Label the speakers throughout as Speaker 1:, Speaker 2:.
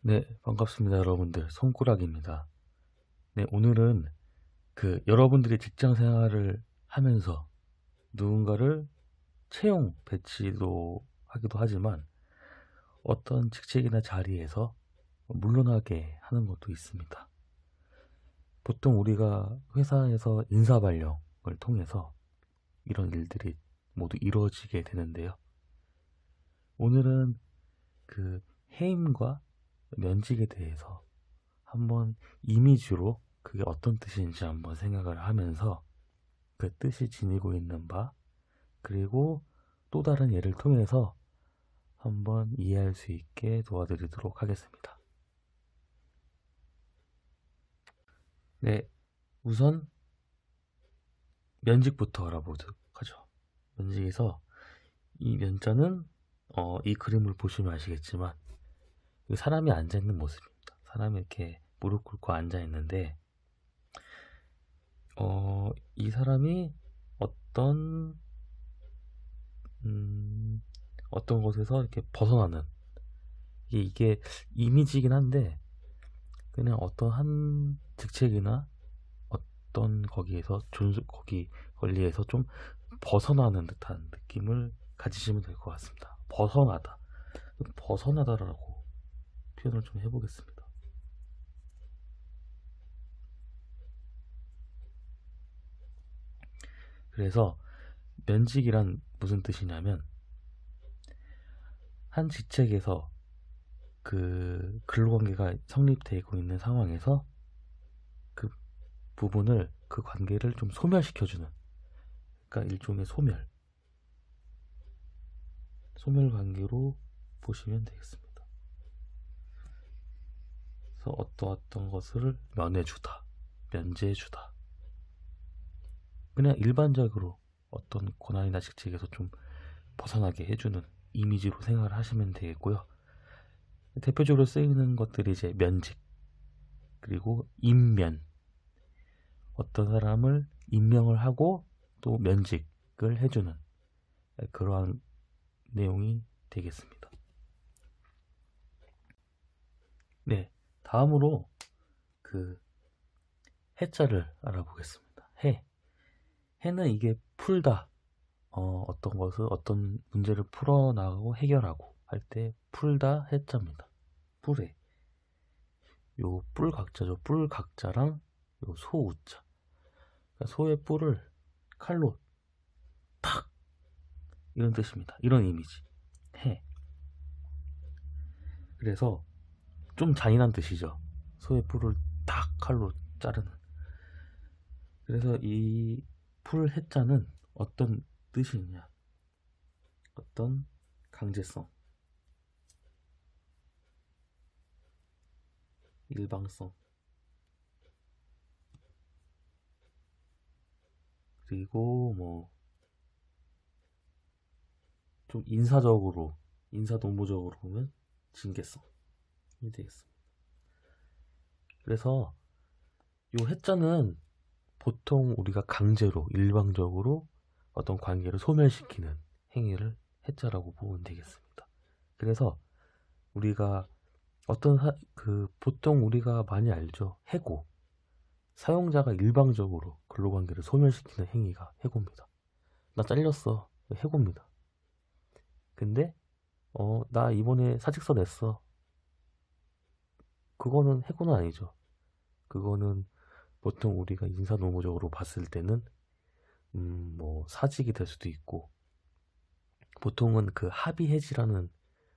Speaker 1: 네, 반갑습니다, 여러분들. 손가락입니다. 네, 오늘은 여러분들이 직장 생활을 하면서 누군가를 채용, 배치도 하기도 하지만 어떤 직책이나 자리에서 물러나게 하는 것도 있습니다. 보통 우리가 회사에서 인사발령을 통해서 이런 일들이 모두 이루어지게 되는데요. 오늘은 해임과 면직에 대해서 한번 이미지로 그게 어떤 뜻인지 한번 생각을 하면서 그 뜻이 지니고 있는 바, 그리고 또 다른 예를 통해서 한번 이해할 수 있게 도와드리도록 하겠습니다. 네, 우선 면직부터 알아보도록 하죠. 면직에서 이 면자는 이 그림을 보시면 아시겠지만 사람이 앉아있는 모습입니다. 사람이 이렇게 무릎 꿇고 앉아있는데 이 사람이 어떤 것에서 이렇게 벗어나는 이게 이미지이긴 한데 그냥 어떤 한 직책이나 어떤 거기에서 거기 권리에서 좀 벗어나는 듯한 느낌을 가지시면 될 것 같습니다. 벗어나다라고 표현을 좀 해보겠습니다. 그래서 면직이란 무슨 뜻이냐면 한 직책에서 그 근로관계가 성립되고 있는 상황에서 그 부분을 그 관계를 좀 소멸시켜주는, 그러니까 일종의 소멸 관계로 보시면 되겠습니다. 그래서 어떤 것을 면해주다, 면제해주다, 그냥 일반적으로 어떤 고난이나 직책에서 좀 벗어나게 해주는 이미지로 생각을 하시면 되겠고요. 대표적으로 쓰이는 것들이 이제 면직, 그리고 임면, 어떤 사람을 임명을 하고 또 면직을 해주는 그러한 내용이 되겠습니다. 네, 다음으로 해자를 알아보겠습니다. 해는 이게 풀다, 어떤 문제를 풀어나가고 해결하고 할 때 풀다 해자입니다. 뿔에 요 뿔각자죠. 뿔각자랑 요 소우자, 그러니까 소의 뿔을 칼로 탁, 이런 뜻입니다. 이런 이미지. 해. 그래서 좀 잔인한 뜻이죠. 소의 뿔을 탁 칼로 자르는. 그래서 이 풀 해자는 어떤 뜻이 있냐, 어떤 강제성, 일방성, 그리고 뭐 좀 인사동무적으로 보면 징계성이 되겠습니다. 그래서 요 해자는 보통 우리가 강제로 일방적으로 어떤 관계를 소멸시키는 행위를 해자라고 보면 되겠습니다. 그래서 우리가 보통 우리가 많이 알죠. 해고. 사용자가 일방적으로 근로관계를 소멸시키는 행위가 해고입니다. 나 잘렸어. 해고입니다. 근데 나 이번에 사직서 냈어. 그거는 해고는 아니죠. 그거는 보통 우리가 인사노무적으로 봤을 때는 뭐 사직이 될 수도 있고, 보통은 그 합의 해지라는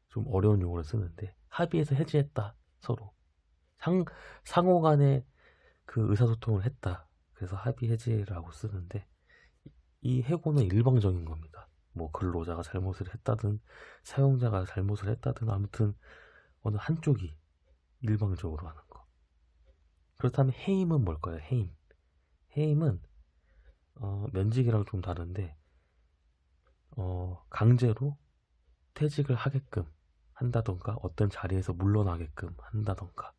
Speaker 1: 좀 어려운 용어를 쓰는데, 합의해서 해지했다, 서로 상호 간에 그 의사소통을 했다, 그래서 합의 해지라고 쓰는데, 이 해고는 일방적인 겁니다. 뭐 근로자가 잘못을 했다든 사용자가 잘못을 했다든 아무튼 어느 한쪽이 일방적으로 하는 거. 그렇다면 해임은 뭘까요? 해임은 면직이랑 좀 다른데 강제로 퇴직을 하게끔 한다던가 어떤 자리에서 물러나게끔 한다던가,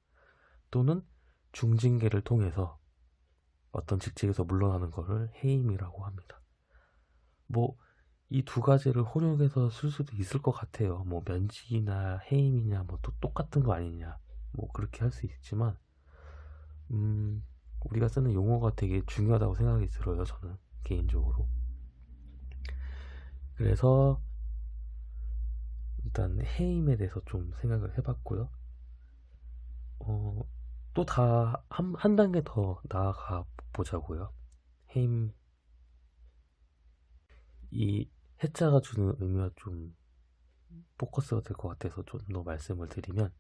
Speaker 1: 또는 중징계를 통해서 어떤 직책에서 물러나는 것을 해임이라고 합니다. 뭐 이 두 가지를 혼용해서 쓸 수도 있을 것 같아요. 뭐 면직이나 해임이냐 뭐 또 똑같은 거 아니냐. 뭐 그렇게 할 수 있지만 우리가 쓰는 용어가 되게 중요하다고 생각이 들어요. 저는 개인적으로. 그래서 일단 해임에 대해서 좀 생각을 해봤고요. 또 한 단계 더 나아가 보자고요. 해임, 이 해자가 주는 의미가 좀 포커스가 될 것 같아서 좀 더 말씀을 드리면,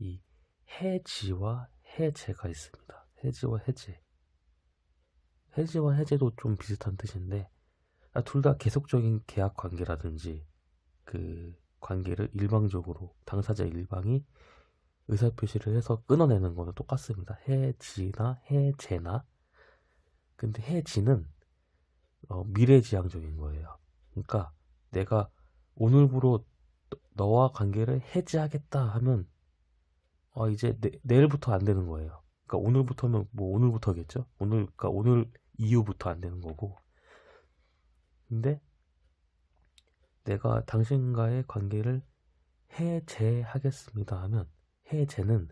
Speaker 1: 이 해지와 해제가 있습니다. 해지와 해제. 해지와 해제도 좀 비슷한 뜻인데, 둘 다 계속적인 계약 관계라든지 그 관계를 일방적으로 당사자 일방이 의사표시를 해서 끊어내는 거는 똑같습니다. 해지나 해제나. 근데 해지는 미래지향적인 거예요. 그러니까 내가 오늘부로 너와 관계를 해지하겠다 하면 이제 내일부터 안 되는 거예요. 그러니까 오늘부터면 뭐 오늘부터겠죠? 그러니까 오늘 이후부터 안 되는 거고. 근데 내가 당신과의 관계를 해제하겠습니다 하면, 해제는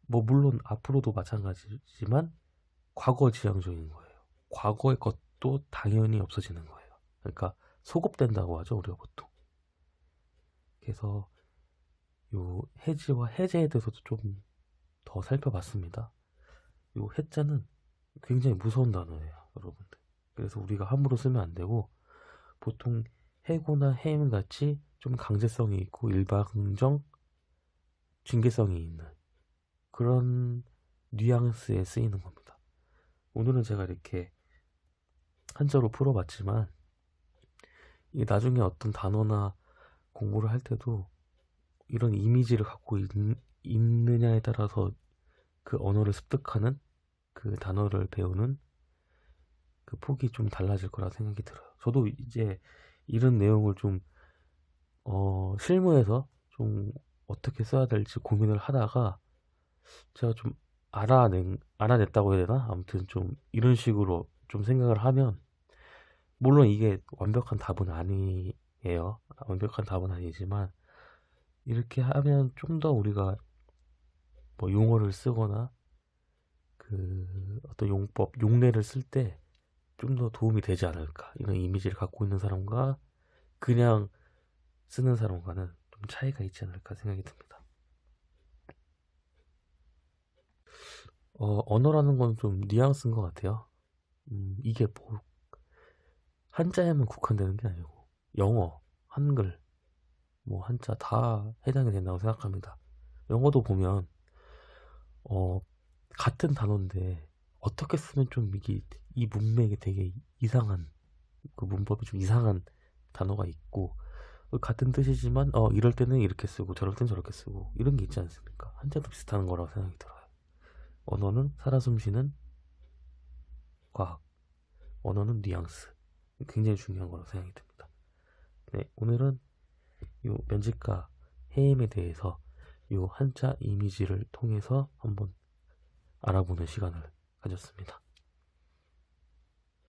Speaker 1: 뭐 물론 앞으로도 마찬가지지만 과거지향적인 거예요. 과거의 것도 당연히 없어지는 거예요. 그러니까 소급된다고 하죠, 우리가 보통. 그래서 요 해지와 해제에 대해서도 좀 더 살펴봤습니다. 요 해자는 굉장히 무서운 단어예요, 여러분들. 그래서 우리가 함부로 쓰면 안 되고, 보통 해고나 해임 같이 좀 강제성이 있고 일방적 징계성이 있는 그런 뉘앙스에 쓰이는 겁니다. 오늘은 제가 이렇게 한자로 풀어봤지만, 이 나중에 어떤 단어나 공부를 할 때도 이런 이미지를 갖고 있느냐에 따라서 그 언어를 습득하는, 그 단어를 배우는 그 폭이 좀 달라질 거라 생각이 들어요. 저도 이제 이런 내용을 좀 실무에서 좀 어떻게 써야 될지 고민을 하다가 제가 좀 알아냈다고 해야 되나? 아무튼 좀 이런 식으로 좀 생각을 하면, 물론 이게 완벽한 답은 아니에요. 완벽한 답은 아니지만 이렇게 하면 좀 더 우리가 뭐 용어를 쓰거나 그 어떤 용법, 용례를 쓸 때 좀 더 도움이 되지 않을까. 이런 이미지를 갖고 있는 사람과 그냥 쓰는 사람과는 좀 차이가 있지 않을까 생각이 듭니다. 언어라는 건 좀 뉘앙스인 것 같아요. 이게 뭐 한자에만 국한되는 게 아니고 영어, 한글, 뭐 한자 다 해당이 된다고 생각합니다. 영어도 보면 같은 단어인데 어떻게 쓰면 좀 이게 이 문맥이 되게 이상한, 그 문법이 좀 이상한 단어가 있고, 같은 뜻이지만 이럴 때는 이렇게 쓰고 저럴 때는 저렇게 쓰고 이런 게 있지 않습니까? 한자도 비슷한 거라고 생각이 들어요. 언어는 살아 숨쉬는 과학, 언어는 뉘앙스, 굉장히 중요한 거라고 생각이 듭니다. 네, 오늘은 요 면직과 해임에 대해서 요 한자 이미지를 통해서 한번 알아보는 시간을 가졌습니다.